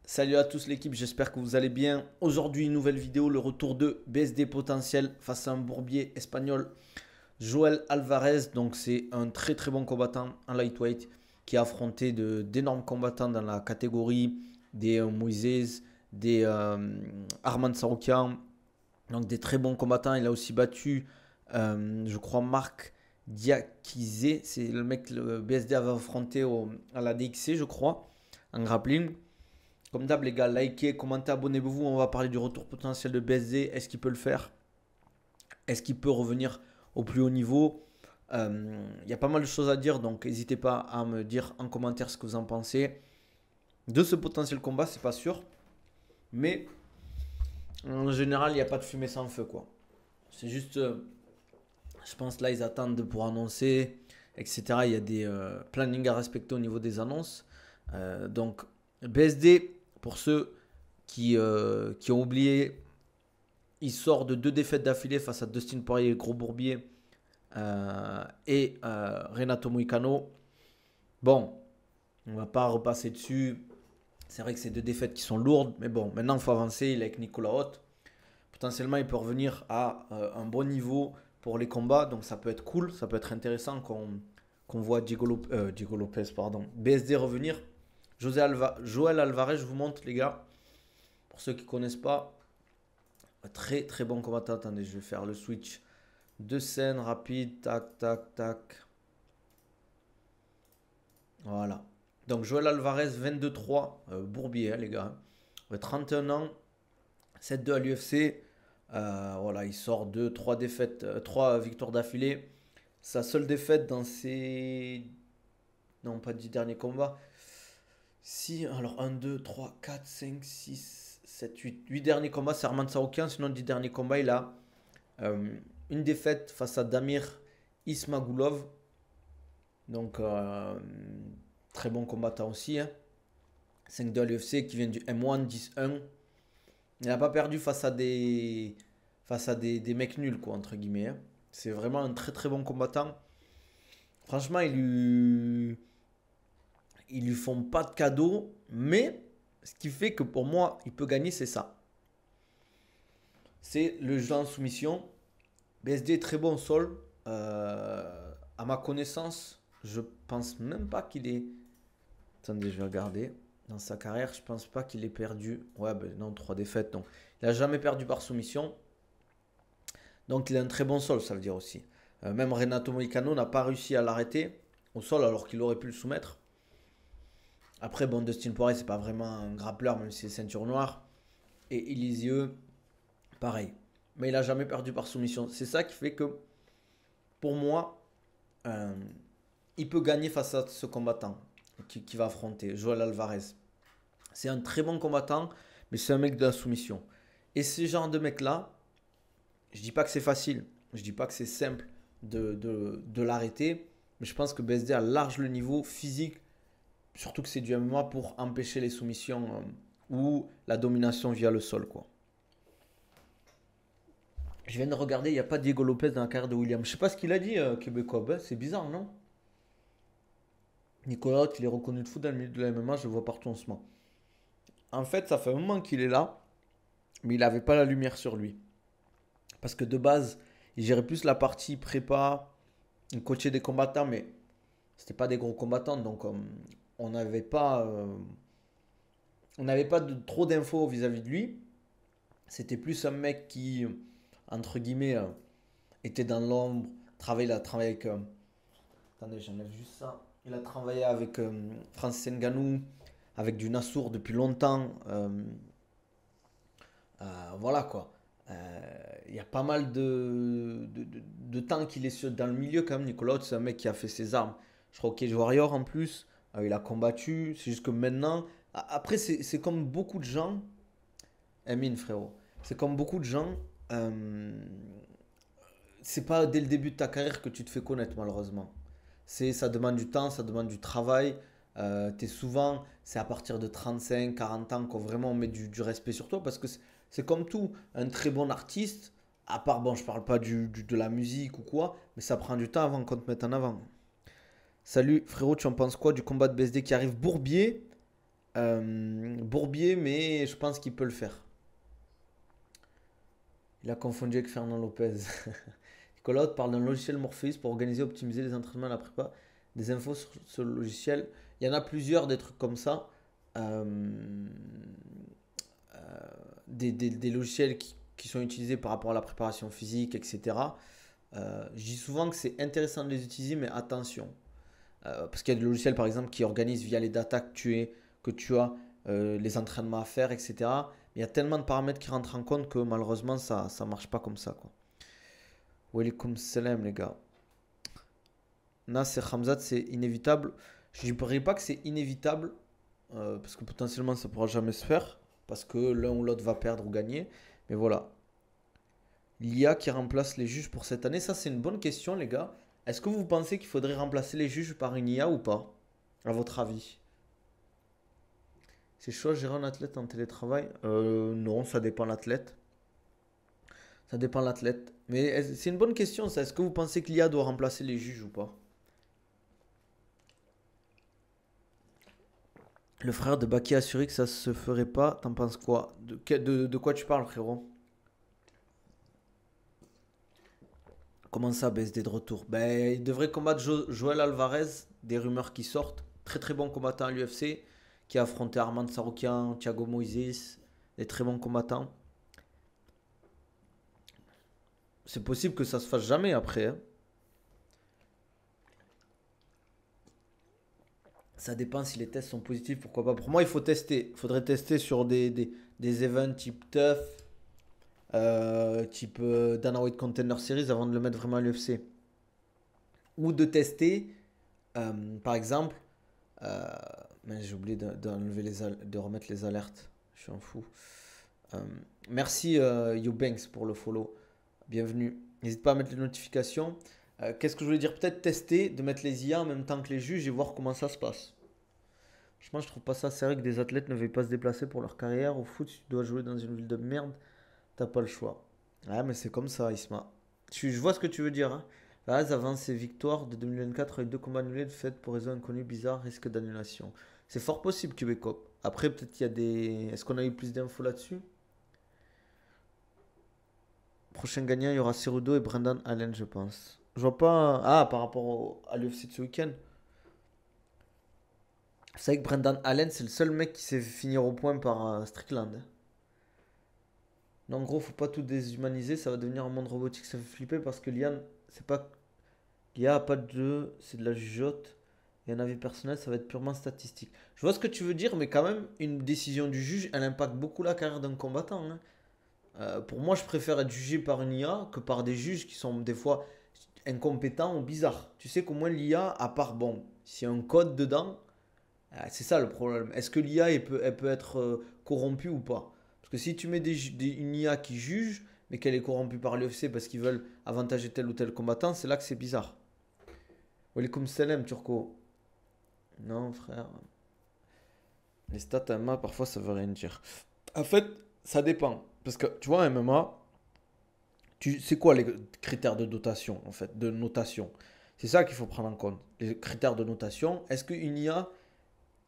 Salut à tous l'équipe, j'espère que vous allez bien. Aujourd'hui, une nouvelle vidéo, le retour de BSD potentiel face à un bourbier espagnol, Joel Alvarez. Donc c'est un très très bon combattant en lightweight qui a affronté d'énormes combattants dans la catégorie des Moïse, des Arman Saroukian. Donc des très bons combattants. Il a aussi battu, je crois, Marc Diakizé. C'est le mec que le BSD avait affronté à la DXC, je crois, en grappling. Comme d'hab, les gars, likez, commentez, abonnez-vous. On va parler du retour potentiel de BSD. Est-ce qu'il peut le faire? Est-ce qu'il peut revenir au plus haut niveau? Il y a pas mal de choses à dire, donc n'hésitez pas à me dire en commentaire ce que vous en pensez. De ce potentiel combat, c'est pas sûr. Mais en général, il n'y a pas de fumée sans feu, quoi. C'est juste, je pense là, ils attendent pour annoncer, etc. Il y a des plannings à respecter au niveau des annonces. Donc, BSD, pour ceux qui ont oublié, il sort de deux défaites d'affilée face à Dustin Poirier, Gros Bourbier et Renato Moicano. Bon, on va pas repasser dessus. C'est vrai que c'est deux défaites qui sont lourdes, mais bon, maintenant il faut avancer. Il est avec Nicolas Haute. Potentiellement, il peut revenir à un bon niveau pour les combats, donc ça peut être cool, ça peut être intéressant qu'on voit Diego Lopez, pardon, BSD revenir. Joel Alvarez, je vous montre les gars, pour ceux qui ne connaissent pas, très très bon combattant. Attendez, je vais faire le switch de scène rapide. Tac, tac, tac. Voilà. Donc Joel Alvarez, 22-3, Bourbier, hein, les gars. 31 ans, 7-2 à l'UFC. Voilà, il sort de 3 défaites, 3 victoires d'affilée. Sa seule défaite dans ses... Non, pas 10 derniers combats. Si, alors 1, 2, 3, 4, 5, 6, 7, 8. 8 derniers combats, c'est Arman Saroukian. Sinon, 10 derniers combats, il a euh, une défaite face à Damir Ismagulov. Donc, très bon combattant aussi. Hein. 5-2 à l'UFC qui vient du M1 10-1. Il n'a pas perdu face à des mecs nuls, quoi, entre guillemets. Hein. C'est vraiment un très très bon combattant. Franchement, ils lui font pas de cadeaux, mais ce qui fait que pour moi, il peut gagner, c'est ça. C'est le jeu en soumission. BSD est très bon au sol. À ma connaissance, je pense même pas qu'il est. Attendez, je vais regarder. Dans sa carrière, je pense pas qu'il ait perdu. Ouais, ben non, 3 défaites. Donc, il n'a jamais perdu par soumission. Donc, il a un très bon sol, ça veut dire aussi. Même Renato Moicano n'a pas réussi à l'arrêter au sol alors qu'il aurait pu le soumettre. Après, bon, Dustin Poirier, c'est pas vraiment un grappleur, même si c'est ceinture noire. Et Elisieux, pareil. Mais il a jamais perdu par soumission. C'est ça qui fait que, pour moi, euh, il peut gagner face à ce combattant qui va affronter, Joel Alvarez. C'est un très bon combattant, mais c'est un mec de la soumission. Et ce genre de mec-là, je dis pas que c'est facile, je dis pas que c'est simple de l'arrêter, mais je pense que BSD a large le niveau physique, surtout que c'est du MMA pour empêcher les soumissions ou la domination via le sol, quoi. Je viens de regarder, il n'y a pas Diego Lopez dans la carrière de William. Je sais pas ce qu'il a dit, Québécois. Ben, c'est bizarre, non? Nicolas Haute, il est reconnu de fou dans le milieu de la MMA, je le vois partout en ce moment. En fait, ça fait un moment qu'il est là, mais il n'avait pas la lumière sur lui. Parce que de base, il gérait plus la partie prépa, il coachait des combattants, mais c'était pas des gros combattants, donc on n'avait pas, on n'avait pas trop d'infos vis-à-vis de lui. C'était plus un mec qui, entre guillemets, était dans l'ombre, il a travaillé avec... attendez, j'enlève juste ça. Il a travaillé avec Francis Ngannou, avec du Nassour depuis longtemps. Voilà quoi. Il y a pas mal de temps qu'il est dans le milieu quand même. Nicolas, c'est un mec qui a fait ses armes. Je crois qu'il est Warrior en plus. Il a combattu. C'est juste que maintenant. Après, c'est comme beaucoup de gens. Emine, frérot. C'est comme beaucoup de gens. euh, c'est pas dès le début de ta carrière que tu te fais connaître, malheureusement. Ça demande du temps, ça demande du travail. C'est à partir de 35, 40 ans qu'on vraiment met du respect sur toi parce que c'est comme tout. Un très bon artiste, à part, bon, je parle pas de la musique ou quoi, mais ça prend du temps avant qu'on te mette en avant. Salut frérot, tu en penses quoi du combat de BSD qui arrive Bourbier? Bourbier, mais je pense qu'il peut le faire. Il a confondu avec Fernand Lopez. Nicolas parle d'un logiciel Morpheus pour organiser et optimiser les entraînements à la prépa. Des infos sur ce logiciel. Il y en a plusieurs des trucs comme ça. Euh, des logiciels qui sont utilisés par rapport à la préparation physique, etc. Je dis souvent que c'est intéressant de les utiliser, mais attention. Parce qu'il y a des logiciels, par exemple, qui organisent via les datas que tu as les entraînements à faire, etc. Mais il y a tellement de paramètres qui rentrent en compte que malheureusement, ça ne marche pas comme ça, quoi. Welcome salam, les gars. Nasser Hamzat, c'est inévitable. Je ne dirais pas que c'est inévitable, parce que potentiellement, ça ne pourra jamais se faire, parce que l'un ou l'autre va perdre ou gagner. Mais voilà. L'IA qui remplace les juges pour cette année, ça c'est une bonne question, les gars. Est-ce que vous pensez qu'il faudrait remplacer les juges par une IA ou pas, à votre avis? C'est chaud, gérer un athlète en télétravail? Non, ça dépend de l'athlète. Ça dépend de l'athlète. Mais c'est une bonne question, ça. Est-ce que vous pensez que l'IA doit remplacer les juges ou pas? Le frère de Baki a assuré que ça se ferait pas. T'en penses quoi? De quoi tu parles, frérot? Comment ça, BSD de retour? Ben, il devrait combattre Joël Alvarez, des rumeurs qui sortent. Très très bon combattant à l'UFC, qui a affronté Armand Saroukian, Thiago Moises, des très bons combattants. C'est possible que ça se fasse jamais après, hein. Ça dépend si les tests sont positifs, pourquoi pas. Pour moi, il faut tester. Il faudrait tester sur des events type TUF, type Dana White Contender Series avant de le mettre vraiment à l'UFC. Ou de tester, par exemple, euh, mais j'ai oublié de remettre les alertes. Je suis un fou. Euh, Merci Youbanks pour le follow. Bienvenue. N'hésite pas à mettre les notifications. Qu'est-ce que je voulais dire? Peut-être tester, de mettre les IA en même temps que les juges et voir comment ça se passe. Franchement, je trouve pas ça sérieux que des athlètes ne veuillent pas se déplacer pour leur carrière. Au foot, si tu dois jouer dans une ville de merde, t'as pas le choix. Ouais, mais c'est comme ça, Isma. Je vois ce que tu veux dire, hein. Vaz, avant ses victoires de 2024, avec deux combats annulés de fait pour raison inconnue, bizarre, risque d'annulation. C'est fort possible, Québécois. Après, peut-être qu'il y a des. Est-ce qu'on a eu plus d'infos là-dessus? Prochain gagnant, il y aura Cerudo et Brendan Allen, je pense. Je vois pas. Ah, par rapport à l'UFC de ce week-end. C'est vrai que Brendan Allen, c'est le seul mec qui s'est fait finir au point par Strickland, hein. Non, en gros, faut pas tout déshumaniser, ça va devenir un monde robotique, ça fait flipper parce que l'IA, c'est pas. L'IA a pas de jeu, c'est de la jugeote. Et un avis personnel, ça va être purement statistique. Je vois ce que tu veux dire, mais quand même, une décision du juge, elle impacte beaucoup la carrière d'un combattant, hein. Pour moi, je préfère être jugé par une IA que par des juges qui sont des fois incompétents ou bizarres. Tu sais qu'au moins l'IA, à part, bon, s'il y a un code dedans, c'est ça le problème. Est-ce que l'IA elle peut être corrompue ou pas? Parce que si tu mets une IA qui juge, mais qu'elle est corrompue par l'UFC parce qu'ils veulent avantager tel ou tel combattant, c'est là que c'est bizarre. Welcome salam, Turco. Non, frère. Les stats MMA, parfois, ça veut rien dire. En fait, ça dépend. Parce que, tu vois, MMA, c'est quoi les critères de dotation, en fait, de notation? C'est ça qu'il faut prendre en compte. Les critères de notation. Est-ce qu'une IA,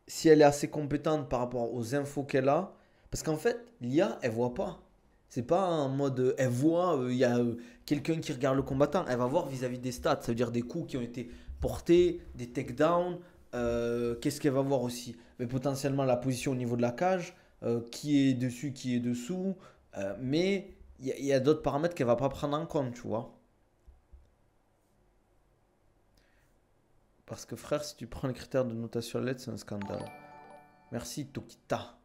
si elle est assez compétente par rapport aux infos qu'elle a, parce qu'en fait, l'IA, elle voit pas. C'est pas en mode, elle voit, il y a quelqu'un qui regarde le combattant, elle va voir vis-à-vis des stats, ça veut dire des coups qui ont été portés, des takedowns, qu'est-ce qu'elle va voir aussi? Mais potentiellement la position au niveau de la cage, qui est dessus, qui est dessous, mais il y a d'autres paramètres qu'elle va pas prendre en compte, tu vois. Parce que frère, si tu prends les critères de notation à l'aide, c'est un scandale. Merci Tokita.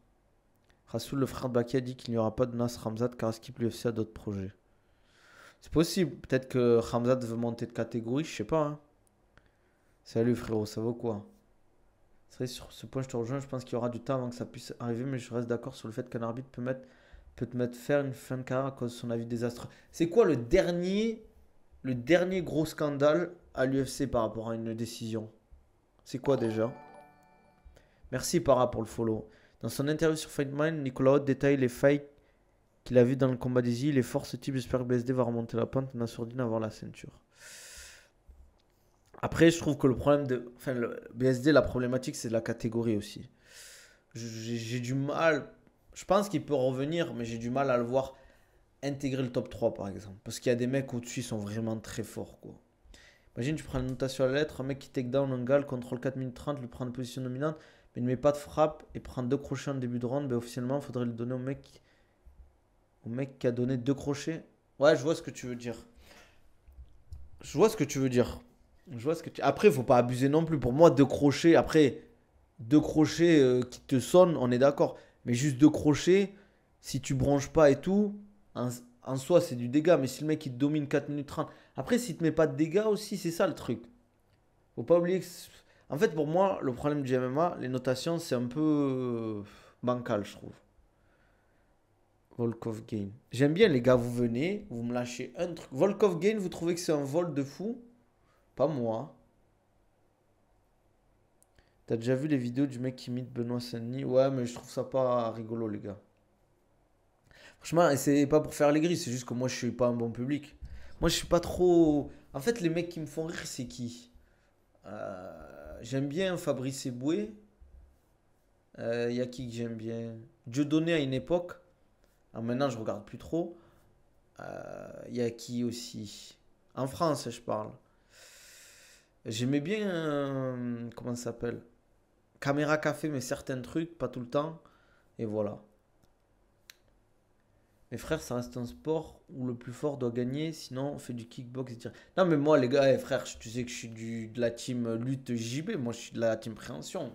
Rasoul, le frère de Baki, a dit qu'il n'y aura pas de Nas Ramzat car Skip l'UFC a d'autres projets. C'est possible. Peut-être que Ramzat veut monter de catégorie, je sais pas, hein. Salut frérot, ça vaut quoi? C'est vrai, sur ce point, je te rejoins. Je pense qu'il y aura du temps avant que ça puisse arriver, mais je reste d'accord sur le fait qu'un arbitre peut te mettre faire une fin de carrière à cause de son avis désastreux. C'est quoi le dernier gros scandale à l'UFC par rapport à une décision? C'est quoi déjà? Merci Para pour le follow. Dans son interview sur Fightmind, Nicolas Haute détaille les failles qu'il a vues dans le combat des îles. Il est fort ce type. J'espère que BSD va remonter la pente. Nassourdine avoir la ceinture. Après, je trouve que le problème de. Enfin, le BSD, la problématique, c'est de la catégorie aussi. J'ai du mal. Je pense qu'il peut revenir, mais j'ai du mal à le voir intégrer le top 3 par exemple. Parce qu'il y a des mecs au-dessus qui sont vraiment très forts, quoi. Imagine, tu prends la notation à la lettre, un mec qui take down un gars, le contrôle 4 minutes 30, le prend en position dominante, mais ne met pas de frappe et prend 2 crochets en début de round, ben officiellement, il faudrait le donner au mec qui a donné 2 crochets. Ouais, je vois ce que tu veux dire. Je vois ce que tu veux dire. Je vois ce que tu... Après, il faut pas abuser non plus. Pour moi, 2 crochets, après, 2 crochets qui te sonnent, on est d'accord. Mais juste 2 crochets, si tu branches pas et tout, en, en soi, c'est du dégât. Mais si le mec il te domine 4 minutes 30, après, s'il te met pas de dégâts aussi, c'est ça le truc. Faut pas oublier que. En fait, pour moi, le problème du MMA, les notations, c'est un peu bancal, je trouve. Volkov Gain. J'aime bien, les gars, vous venez, vous me lâchez un truc. Volkov Gain, vous trouvez que c'est un vol de fou? Pas moi. T'as déjà vu les vidéos du mec qui imite Benoît Saint-Denis? Ouais, mais je trouve ça pas rigolo, les gars. Franchement, et c'est pas pour faire les gris, c'est juste que moi, je suis pas un bon public. Moi, je suis pas trop. En fait, les mecs qui me font rire, c'est qui? J'aime bien Fabrice Eboué. Y a qui que j'aime bien? Dieudonné à une époque. Alors maintenant, je regarde plus trop. Y a qui aussi? En France, je parle. J'aimais bien. Comment ça s'appelle? Caméra Café, mais certains trucs, pas tout le temps. Et voilà. Mes frères, ça reste un sport où le plus fort doit gagner, sinon on fait du kickbox et tir. Non, mais moi, les gars, frère, tu sais que je suis de la team lutte JB, moi je suis de la team préhension.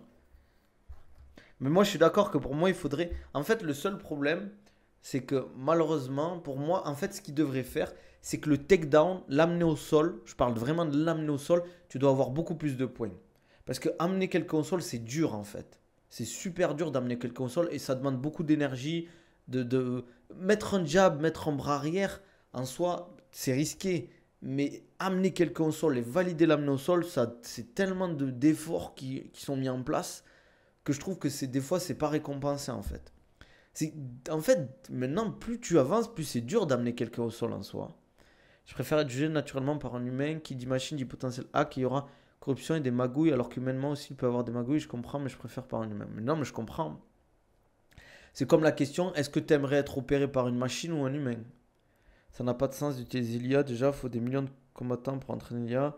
Mais moi, je suis d'accord que pour moi, il faudrait. En fait, le seul problème, c'est que malheureusement, pour moi, en fait, ce qu'il devrait faire, c'est que le takedown, l'amener au sol, je parle vraiment de l'amener au sol, tu dois avoir beaucoup plus de points. Parce que amener quelqu'un au sol, c'est dur en fait. C'est super dur d'amener quelqu'un au sol et ça demande beaucoup d'énergie. De mettre un jab, mettre un bras arrière, en soi, c'est risqué. Mais amener quelqu'un au sol et valider l'amener au sol, ça, c'est tellement d'efforts qui sont mis en place que je trouve que c'est des fois c'est pas récompensé en fait. C'est en fait maintenant plus tu avances, plus c'est dur d'amener quelqu'un au sol en soi. Je préfère être jugé naturellement par un humain qui dit machine dit potentiel hack, il y aura corruption et des magouilles alors qu'humainement aussi il peut y avoir des magouilles, je comprends mais je préfère par un humain. Mais non mais je comprends. C'est comme la question est-ce que tu aimerais être opéré par une machine ou un humain? Ça n'a pas de sens d'utiliser l'IA, déjà il faut des millions de combattants pour entraîner l'IA.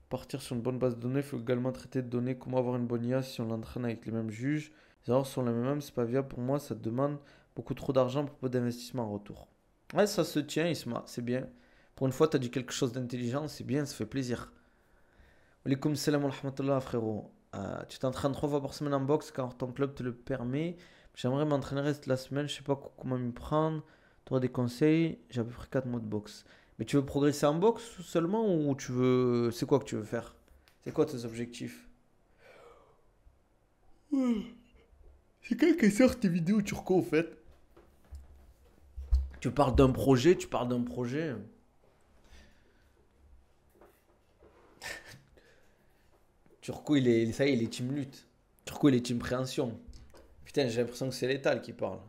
Partir sur une bonne base de données, il faut également traiter de données, comment avoir une bonne IA si on l'entraîne avec les mêmes juges. Les erreurs sont les mêmes, c'est pas viable pour moi, ça demande beaucoup trop d'argent pour peu d'investissement en retour. Ouais, ça se tient, Isma, c'est bien. Pour une fois, tu as dit quelque chose d'intelligent, c'est bien, ça fait plaisir. Alaikum salam wa rahmatullah, frérot. Tu t'entraînes 3 fois par semaine en boxe car ton club te le permet. J'aimerais m'entraîner le reste de la semaine, je sais pas comment m'y prendre. Tu auras des conseils, j'ai à peu près 4 mois de boxe. Mais tu veux progresser en boxe seulement ou tu veux. C'est quoi que tu veux faire? C'est quoi tes objectifs? C'est quand qui sort tes vidéos Turco au fait? Tu parles d'un projet, tu parles d'un projet. Turco, ça y est, il est team lutte. Turco, il est team préhension. Putain, j'ai l'impression que c'est l'étal qui parle.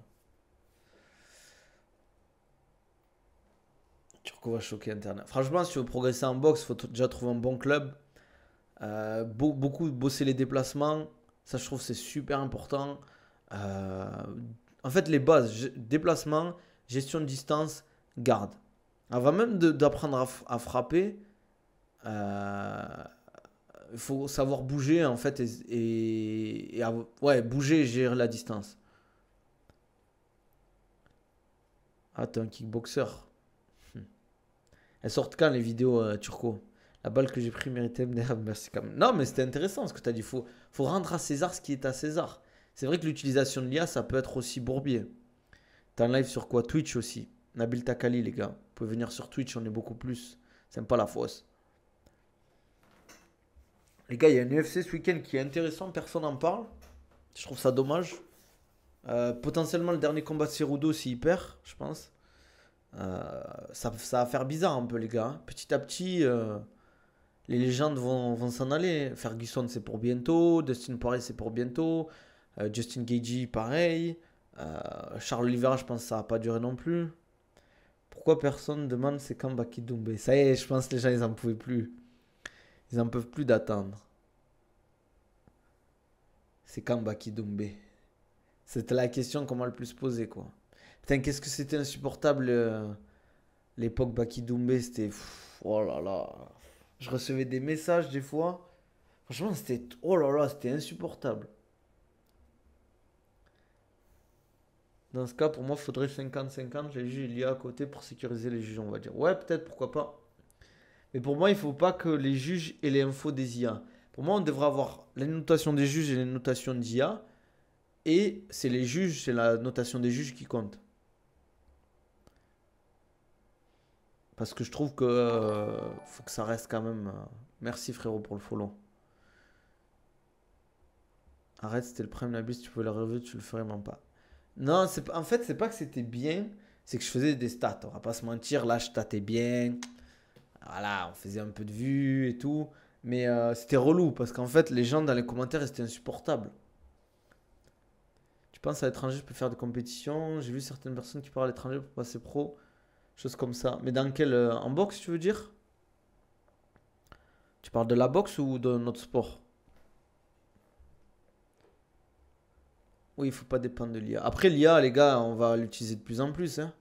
Turco va choquer Internet. Franchement, si tu veux progresser en boxe, il faut déjà trouver un bon club. Beaucoup bosser les déplacements. Ça, je trouve, c'est super important. Euh, En fait, les bases, déplacement, gestion de distance, garde. Avant même d'apprendre à frapper, euh, il faut savoir bouger en fait ouais, bouger et gérer la distance. Ah, t'es un kickboxer. Elles sortent quand les vidéos Turco? La balle que j'ai pris méritait MDR, merci quand même. Non, mais c'était intéressant ce que tu as dit. Faut rendre à César ce qui est à César. C'est vrai que l'utilisation de l'IA, ça peut être aussi bourbier. T'es en live sur quoi? Twitch aussi. Nabil Takali, les gars. Vous pouvez venir sur Twitch, on est beaucoup plus. C'est pas la fosse. Les gars, il y a un UFC ce week-end qui est intéressant, personne n'en parle. Je trouve ça dommage. Potentiellement, le dernier combat de Cerudo, s'il perd, je pense. Ça va faire bizarre un peu, les gars. Petit à petit, les légendes vont s'en aller. Ferguson, c'est pour bientôt. Dustin Poirier, c'est pour bientôt. Justin Gaethje, pareil. Charles Oliveira, je pense que ça va pas durer non plus. Pourquoi personne demande c'est quand Baki Doumbé? Ça y est, je pense que les gens, ils en pouvaient plus. Ils en peuvent plus d'attendre. C'est quand Baki Doumbé. C'était la question qu'on m'a le plus posée, quoi. Putain, qu'est-ce que c'était insupportable l'époque Baki Doumbé, c'était... Oh là là. Je recevais des messages des fois. Franchement, c'était... Oh là là, c'était insupportable. Dans ce cas, pour moi, il faudrait 50-50. Les juges, il y a à côté pour sécuriser les juges, on va dire. Ouais, peut-être, pourquoi pas. Mais pour moi, il ne faut pas que les juges aient les infos des IA. Pour moi, on devrait avoir les notations des juges et les notations d'IA. Et c'est les juges, c'est la notation des juges qui compte. Parce que je trouve que faut que ça reste quand même. Merci frérot pour le follow. Arrête, c'était le premier Nabil, si tu pouvais le relever, tu le ferais même pas. Non, en fait, c'est pas que c'était bien, c'est que je faisais des stats. On va pas se mentir, là, je statais bien. Voilà, on faisait un peu de vues et tout. Mais c'était relou parce qu'en fait, les gens dans les commentaires, c'était insupportable. Tu penses à l'étranger, je peux faire des compétitions. J'ai vu certaines personnes qui parlent à l'étranger pour passer pro. Choses comme ça. Mais dans quel. En boxe, tu veux dire? Tu parles de la boxe ou de notre sport? Oui, il faut pas dépendre de l'IA. Après, l'IA, les gars, on va l'utiliser de plus en plus. Hein.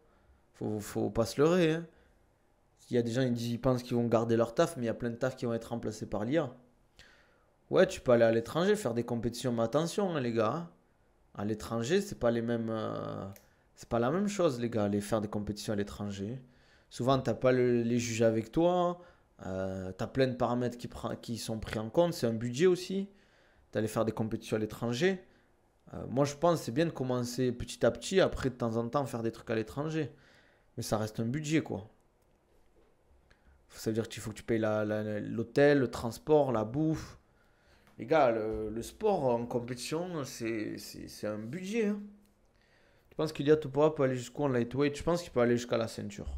Faut pas se leurrer. Hein. Il y a des gens, ils pensent qu'ils vont garder leur taf, mais il y a plein de tafs qui vont être remplacés par l'IA. Ouais, tu peux aller à l'étranger, faire des compétitions, mais attention, hein, les gars. Hein. À l'étranger, c'est pas les mêmes. C'est pas la même chose, les gars, aller faire des compétitions à l'étranger. Souvent, t'as pas les juges avec toi. T'as plein de paramètres qui sont pris en compte. C'est un budget aussi d'aller faire des compétitions à l'étranger. Moi, je pense que c'est bien de commencer petit à petit, après de temps en temps faire des trucs à l'étranger. Mais ça reste un budget, quoi. Ça veut dire qu'il faut que tu payes l'hôtel, le transport, la bouffe. Les gars, le sport en compétition, c'est un budget. Hein. Je pense qu'Ilia Topuria peut aller jusqu'où en lightweight. Je pense qu'il peut aller jusqu'à la ceinture.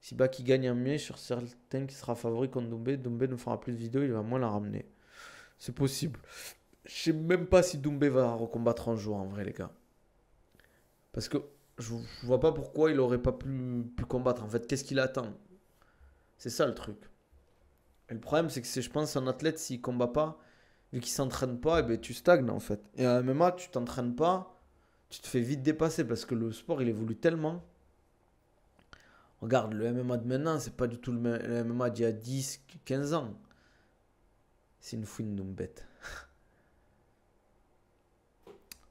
Si Baki gagne un mieux sur certains qui sera favori contre Doumbé, Doumbé ne fera plus de vidéos, il va moins la ramener. C'est possible. Je sais même pas si Doumbé va recombattre un jour en vrai, les gars. Parce que je vois pas pourquoi il aurait pas pu combattre. En fait, qu'est-ce qu'il attend? C'est ça le truc. Et le problème, c'est que je pense un athlète, s'il combat pas, vu qu'il s'entraîne pas, eh ben, tu stagnes en fait. Et à MMA, tu t'entraînes pas, tu te fais vite dépasser parce que le sport, il évolue tellement. Regarde, le MMA de maintenant, c'est pas du tout le MMA d'il y a 10, 15 ans. C'est une fouine d'une bête.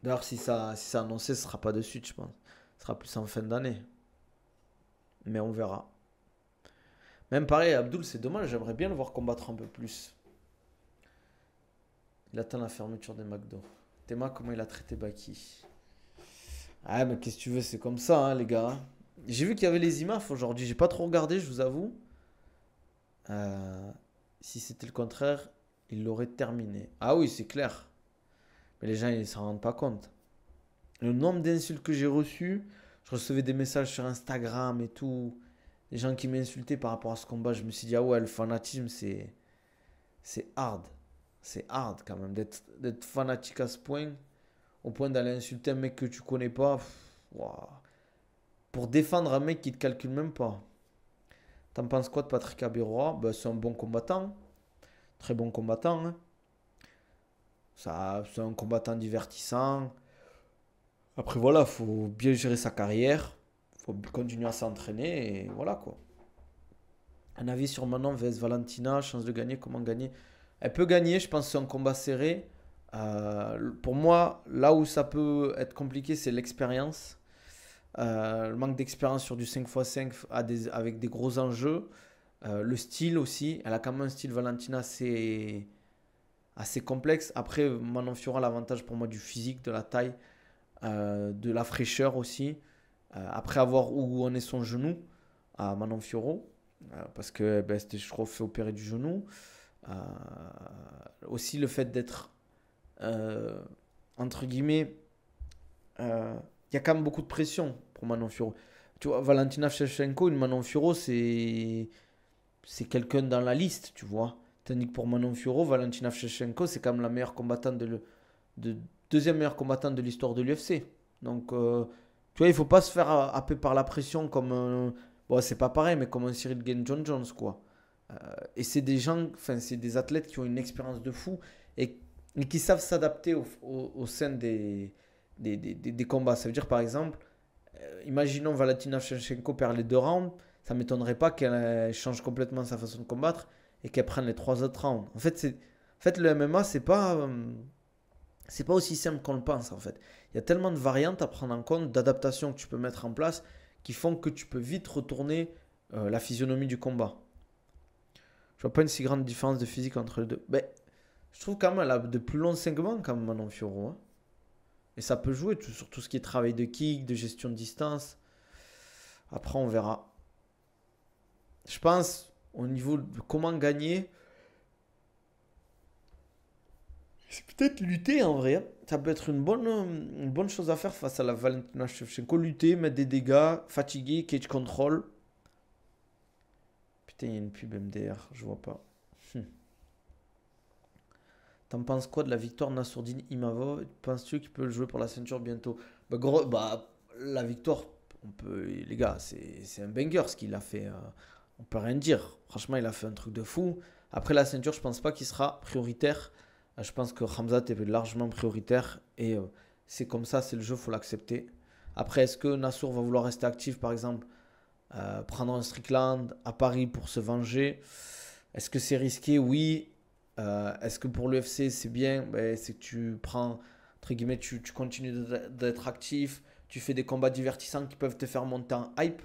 D'ailleurs, si ça annoncé, ce sera pas de suite, je pense. Ce sera plus en fin d'année. Mais on verra. Même pareil, Abdul, c'est dommage, j'aimerais bien le voir combattre un peu plus. Il attend la fermeture des McDo. Théma, comment il a traité Baki. Ah, mais qu'est-ce que tu veux, c'est comme ça, hein, les gars. J'ai vu qu'il y avait les IMAF aujourd'hui, j'ai pas trop regardé, je vous avoue. Euh, Si c'était le contraire, il l'aurait terminé. Ah oui, c'est clair. Mais les gens, ils s'en rendent pas compte. Le nombre d'insultes que j'ai reçus, je recevais des messages sur Instagram et tout. Des gens qui m'insultaient par rapport à ce combat, je me suis dit, ah ouais, le fanatisme, c'est hard. C'est hard quand même d'être fanatique à ce point, au point d'aller insulter un mec que tu connais pas. Wow. Pour défendre un mec qui te calcule même pas. T'en penses quoi de Patrick Abiroa? Ben, c'est un bon combattant. Très bon combattant. Hein. C'est un combattant divertissant. Après, voilà, faut bien gérer sa carrière. Faut continuer à s'entraîner. Et voilà quoi. Un avis sur Manon vs Valentina. Chance de gagner. Comment gagner? Elle peut gagner. Je pense que c'est un combat serré. Pour moi, là où ça peut être compliqué, c'est l'expérience. Le manque d'expérience sur du 5x5 avec des gros enjeux. Le style aussi. Elle a quand même un style Valentina assez complexe. Après, Manon Fiorot a l'avantage pour moi du physique, de la taille, de la fraîcheur aussi. Après avoir où en est son genou à Manon Fiorot, parce que ben, je crois, fait opérer du genou. Euh, Aussi le fait d'être, euh, entre guillemets, il y a quand même beaucoup de pression pour Manon Fiorot. Tu vois, Valentina Shevchenko, une Manon Fiorot, c'est quelqu'un dans la liste, tu vois. Tandis que pour Manon Fiorot, Valentina Shevchenko, c'est quand même la meilleure combattante de deuxième meilleure combattante de l'histoire de l'UFC. Donc, tu vois, il faut pas se faire happer par la pression comme bon, c'est pas pareil, mais comme un Cyril Gane John Jones, quoi. Et c'est des gens, enfin, c'est des athlètes qui ont une expérience de fou et qui savent s'adapter au sein des combats. Ça veut dire par exemple, imaginons Valentina Shevchenko perd les 2 rounds, ça ne m'étonnerait pas qu'elle change complètement sa façon de combattre et qu'elle prenne les 3 autres rounds. En fait, le MMA, c'est pas aussi simple qu'on le pense en fait. Il y a tellement de variantes à prendre en compte, d'adaptations que tu peux mettre en place qui font que tu peux vite retourner la physionomie du combat. Je vois pas une si grande différence de physique entre les deux. Mais je trouve quand même elle a de plus longs segments quand même Manon Fiorot, hein. Et ça peut jouer sur tout ce qui est travail de kick, de gestion de distance. Après, on verra. Je pense, au niveau de comment gagner, c'est peut-être lutter en vrai, hein. Ça peut être une bonne chose à faire face à la Valentina Shevchenko. Lutter, mettre des dégâts, fatiguer, cage control. Putain, il y a une pub MDR, je vois pas. T'en penses quoi de la victoire Nassourdine Imavov? Penses-tu qu'il peut jouer pour la ceinture bientôt? La victoire, les gars, c'est un banger ce qu'il a fait. On peut rien dire. Franchement, il a fait un truc de fou. Après la ceinture, je pense pas qu'il sera prioritaire. Je pense que Khamzat est largement prioritaire et c'est comme ça, c'est le jeu, faut l'accepter. Après, est-ce que Nassour va vouloir rester actif, par exemple, prendre un Strickland à Paris pour se venger? Est-ce que c'est risqué? Oui. Est-ce que pour l'UFC c'est bien? Ben, c'est que tu prends, entre guillemets, tu continues d'être actif, tu fais des combats divertissants qui peuvent te faire monter en hype.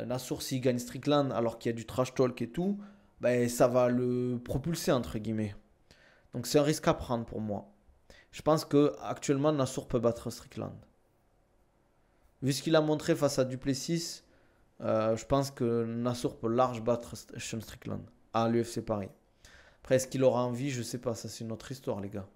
Nassour, s'il gagne Strickland alors qu'il y a du trash talk et tout, ben, ça va le propulser, entre guillemets. Donc c'est un risque à prendre pour moi. Je pense que actuellement Nassour peut battre Strickland. Vu ce qu'il a montré face à Duplessis, je pense que Nassour peut large battre Sean Strickland à l'UFC Paris. Après, est-ce qu'il aura envie? Je sais pas. Ça, c'est une autre histoire, les gars.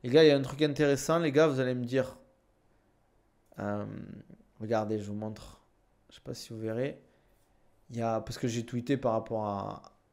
Les gars, il y a un truc intéressant. Les gars, vous allez me dire. euh, Regardez, je vous montre. Je sais pas si vous verrez. Parce que j'ai tweeté par rapport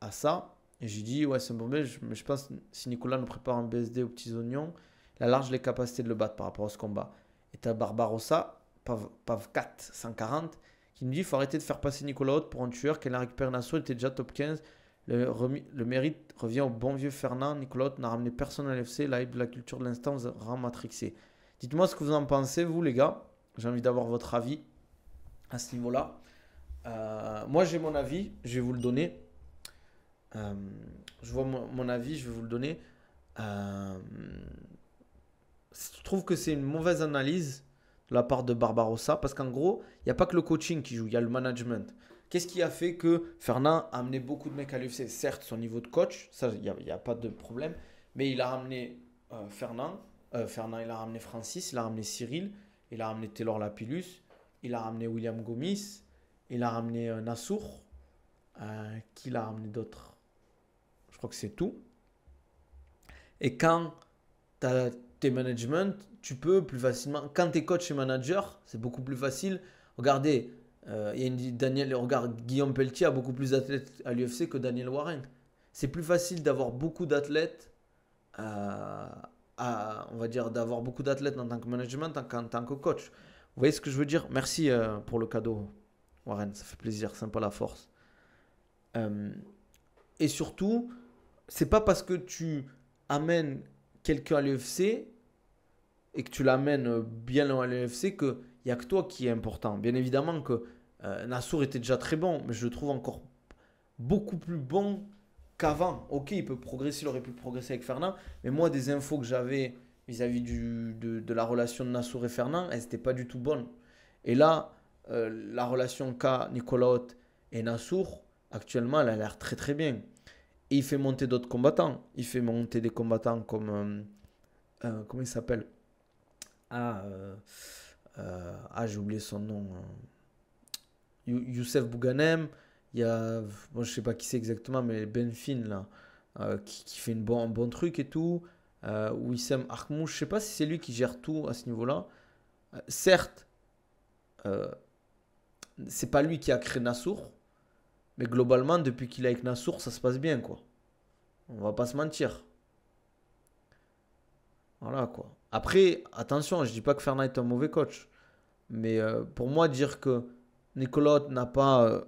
à ça. Et j'ai dit, ouais, c'est un bon match. Mais je pense que si Nicolas nous prépare un BSD aux petits oignons, il a large les capacités de le battre par rapport à ce combat. Et t'as Barbarossa, Pav4, 140, qui nous dit qu'il faut arrêter de faire passer Nicolas Haute pour un tueur. Qu'elle a récupéré Nassau, il était déjà top 15. Le mérite revient au bon vieux Fernand. Nicolas Haute n'a ramené personne à l'FC. La hype de la culture de l'instant vous rend matrixé. Dites-moi ce que vous en pensez, vous, les gars. J'ai envie d'avoir votre avis à ce niveau-là. Moi, j'ai mon avis. Je vais vous le donner. Je vois mon avis. Je vais vous le donner. Euh, je trouve que c'est une mauvaise analyse de la part de Barbarossa parce qu'en gros, il n'y a pas que le coaching qui joue, il y a le management. Qu'est-ce qui a fait que Fernand a amené beaucoup de mecs à l'UFC? Certes, son niveau de coach, ça, il n'y a pas de problème, mais il a ramené Fernand, il a ramené Francis, il a ramené Cyril, il a ramené Taylor Lapillus, il a ramené William Gomis, il a ramené Nassour, qui l'a ramené d'autres? Je crois que c'est tout. Et quand tu as tes management, tu peux plus facilement. Quand tu es coach et manager, c'est beaucoup plus facile. Regardez, regarde, Guillaume Pelletier a beaucoup plus d'athlètes à l'UFC que Daniel Warren. C'est plus facile d'avoir beaucoup d'athlètes, on va dire, d'avoir beaucoup d'athlètes en tant que management qu'en tant que coach. Vous voyez ce que je veux dire? Merci pour le cadeau, Warren, ça fait plaisir, sympa la force. Euh, et surtout, c'est pas parce que tu amènes quelqu'un à l'UFC et que tu l'amènes bien loin à l'UFC qu'il n'y a que toi qui est important. Bien évidemment que Nassour était déjà très bon, mais je le trouve encore beaucoup plus bon qu'avant. Ok, il peut progresser, il aurait pu progresser avec Fernand, mais moi, des infos que j'avais vis-à-vis de la relation de Nassour et Fernand, elles n'étaient pas du tout bonnes. Et là, la relation qu'a Nicolas Haute et Nassour, actuellement, elle a l'air très très bien. Et il fait monter d'autres combattants. Il fait monter des combattants comme... comment il s'appelle? J'ai oublié son nom. Youssef Bouganem. Il y a... Bon, je sais pas qui c'est exactement, mais Benfin, là, qui fait un bon truc et tout. Wissem Akhmouche, je sais pas si c'est lui qui gère tout à ce niveau-là. Certes, c'est pas lui qui a créé Nassour. Mais globalement, depuis qu'il est avec Nassour, ça se passe bien, quoi. On va pas se mentir. Voilà, quoi. Après, attention, je dis pas que Fernand est un mauvais coach. Mais pour moi, dire que Nicolas n'a pas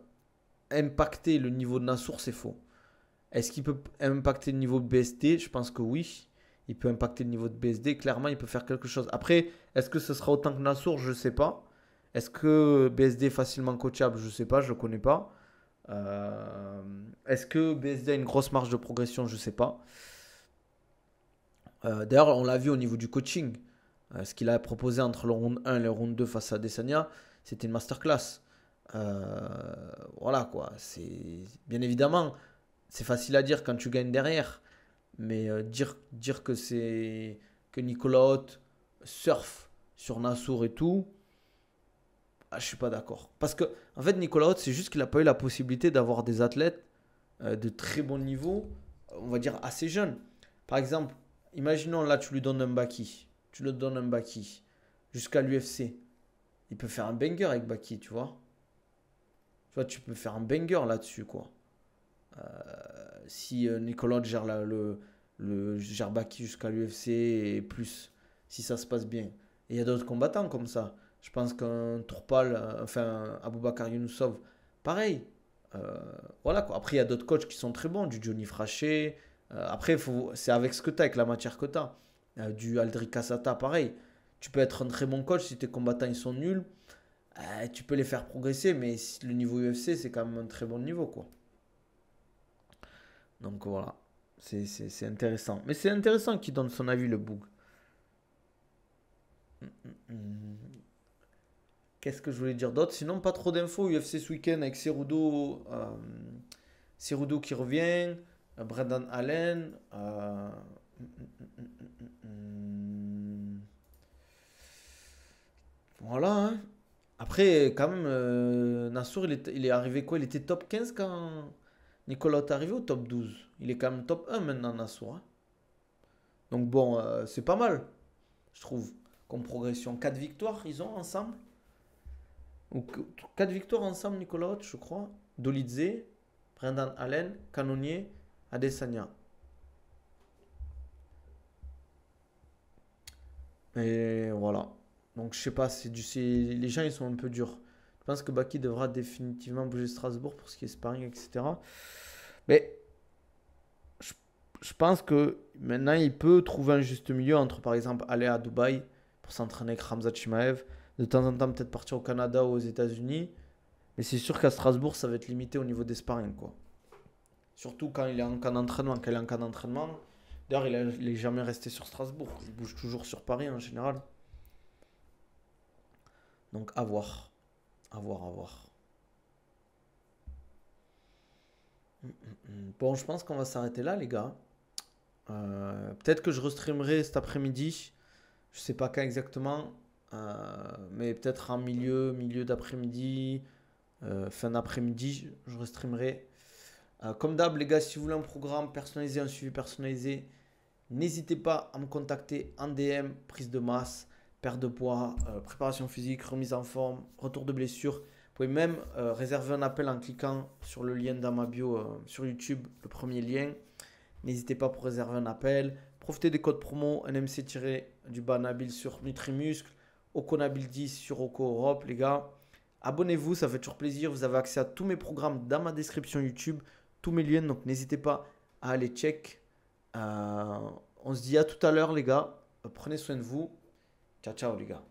impacter le niveau de Nassour, c'est faux. Est-ce qu'il peut impacter le niveau de BSD? Je pense que oui. Il peut impacter le niveau de BSD. Clairement, il peut faire quelque chose. Après, est-ce que ce sera autant que Nassour? Je ne sais pas. Est-ce que BSD est facilement coachable? Je ne sais pas, je ne connais pas. Est-ce que BSD a une grosse marge de progression? Je ne sais pas. D'ailleurs, on l'a vu au niveau du coaching. Ce qu'il a proposé entre le round 1 et le round 2 face à Adesanya, c'était une masterclass. Voilà quoi. Bien évidemment, c'est facile à dire quand tu gagnes derrière. Mais dire que Nicolas Haute surfe sur Nassour et tout, je suis pas d'accord. Parce que en fait, Nicolas Haute, c'est juste qu'il n'a pas eu la possibilité d'avoir des athlètes de très bon niveau, on va dire assez jeunes. Par exemple, imaginons là, tu lui donnes un Baki. Tu lui donnes un Baki jusqu'à l'UFC. Il peut faire un banger avec Baki, tu vois. Tu vois, tu peux faire un banger là-dessus, quoi. Si Nicolas gère gère Baki jusqu'à l'UFC et plus, si ça se passe bien. Et il y a d'autres combattants comme ça. Je pense qu'un Tourpal, enfin Aboubakar Younousov, pareil. Voilà quoi. Après, il y a d'autres coachs qui sont très bons, du Johnny Fraché. Après, c'est avec ce que tu as, avec la matière que tu as. Du Aldric Cassata, pareil. Tu peux être un très bon coach si tes combattants ils sont nuls. Tu peux les faire progresser, mais le niveau UFC, c'est quand même un très bon niveau, quoi. Donc voilà, c'est intéressant. Mais c'est intéressant qu'il donne son avis, le Boug. Qu'est-ce que je voulais dire d'autre? Sinon, pas trop d'infos. UFC ce week-end avec Cerudo qui revient, Brendan Allen. Voilà, hein. Après, quand même, Nassour, il est arrivé quoi? Il était top 15 quand Nicolas est arrivé, au top 12? Il est quand même top 1 maintenant, Nassour, hein. Donc bon, c'est pas mal, je trouve, comme progression. 4 victoires, ils ont ensemble. Ou 4 victoires ensemble, Nicolas Haute, je crois. Dolidze, Brendan Allen, Cannonier, Adesanya. Et voilà. Donc je sais pas, les gens ils sont un peu durs. Je pense que Baki devra définitivement bouger Strasbourg pour ce qui est sparring, etc. Mais je, je pense que maintenant il peut trouver un juste milieu entre par exemple aller à Dubaï pour s'entraîner avec Khamzat Chimaev, de temps en temps peut-être partir au Canada ou aux États-Unis. Mais c'est sûr qu'à Strasbourg ça va être limité au niveau des sparring, quoi. Surtout quand il est en camp d'entraînement. Quand il est en camp d'entraînement, d'ailleurs il est jamais resté sur Strasbourg. Il bouge toujours sur Paris en général. Donc à voir. À voir, à voir. Bon, je pense qu'on va s'arrêter là, les gars. Peut-être que je restreamerai cet après-midi. Je sais pas quand exactement. Mais peut-être en milieu d'après-midi, fin d'après-midi, je restreamerai. Comme d'hab, les gars, si vous voulez un programme personnalisé, un suivi personnalisé, n'hésitez pas à me contacter en DM, prise de masse, perte de poids, préparation physique, remise en forme, retour de blessure. Vous pouvez même réserver un appel en cliquant sur le lien dans ma bio sur YouTube, le premier lien. N'hésitez pas pour réserver un appel. Profitez des codes promo NMC- Nabil sur Nutrimuscle, Oconabil 10 sur Oco Europe, les gars. Abonnez-vous, ça fait toujours plaisir. Vous avez accès à tous mes programmes dans ma description YouTube, tous mes liens, donc n'hésitez pas à aller check. On se dit à tout à l'heure, les gars. Prenez soin de vous. Ciao, ciao, les gars.